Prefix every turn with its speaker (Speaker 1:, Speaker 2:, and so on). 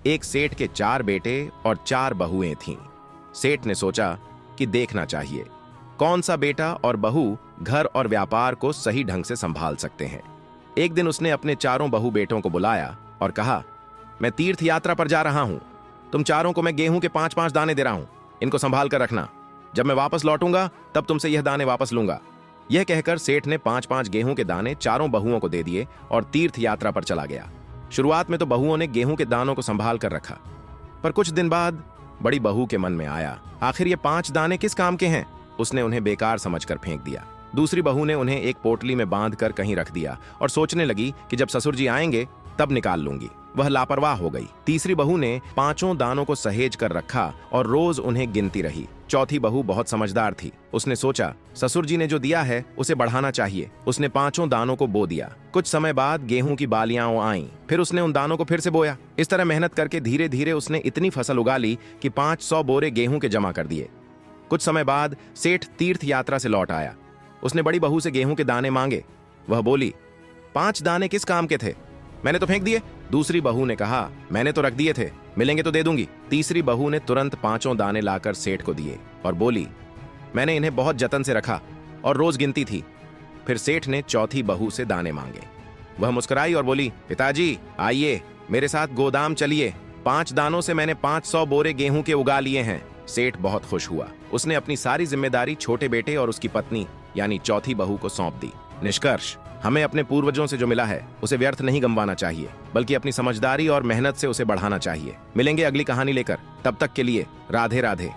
Speaker 1: एक सेठ के 4 बेटे और 4 बहुएं थीं। सेठ ने सोचा कि देखना चाहिए कौन सा बेटा और बहू घर और व्यापार को सही ढंग से संभाल सकते हैं। एक दिन उसने अपने चारों बहू बेटों को बुलाया और कहा, मैं तीर्थ यात्रा पर जा रहा हूं। तुम चारों को मैं गेहूं के 5-5 दाने दे रहा हूं। इनको संभाल कर रखना। जब मैं वापस लौटूंगा तब तुमसे यह दाने वापस लूंगा। यह कहकर सेठ ने 5-5 गेहूं के दाने चारों बहुओं को दे दिए और तीर्थ यात्रा पर चला गया। शुरुआत में तो बहुओं ने गेहूं के दानों को संभाल कर रखा, पर कुछ दिन बाद बड़ी बहू के मन में आया, आखिर ये 5 दाने किस काम के हैं। उसने उन्हें बेकार समझकर फेंक दिया। दूसरी बहू ने उन्हें एक पोटली में बांध कर कहीं रख दिया और सोचने लगी कि जब ससुर जी आएंगे तब निकाल लूंगी। वह लापरवाह हो गई। तीसरी बहू ने 5 दानों को सहेज कर रखा और रोज उन्हें गिनती रही। चौथी बहू बहुत समझदार थी। उसने सोचा ससुर जी ने जो दिया है उसे बढ़ाना चाहिए। उसने 5 दानों को बो दिया। कुछ समय बाद गेहूं की बालियां आईं। फिर उसने उन दानों को फिर से बोया। इस तरह मेहनत करके धीरे धीरे उसने इतनी फसल उगा ली कि 500 बोरे गेहूं के जमा कर दिए। कुछ समय बाद सेठ तीर्थ यात्रा से लौट आया। उसने बड़ी बहू से गेहूं के दाने मांगे। वह बोली, 5 दाने किस काम के थे? मैंने तो फेंक दिए। दूसरी बहू ने कहा, मैंने तो रख दिए थे, मिलेंगे तो दे दूंगी। तीसरी बहू ने तुरंत 5 दाने लाकर सेठ को दिए और बोली, मैंने इन्हें बहुत जतन से रखा और रोज गिनती थी। फिर सेठ ने चौथी बहू से दाने मांगे। वह मुस्कुराई और बोली, पिताजी आइए मेरे साथ गोदाम चलिए। 5 दानों से मैंने 500 बोरे गेहूं के उगा लिए हैं। सेठ बहुत खुश हुआ। उसने अपनी सारी जिम्मेदारी छोटे बेटे और उसकी पत्नी यानी चौथी बहू को सौंप दी। निष्कर्ष, हमें अपने पूर्वजों से जो मिला है उसे व्यर्थ नहीं गंवाना चाहिए, बल्कि अपनी समझदारी और मेहनत से उसे बढ़ाना चाहिए। मिलेंगे अगली कहानी लेकर, तब तक के लिए राधे राधे।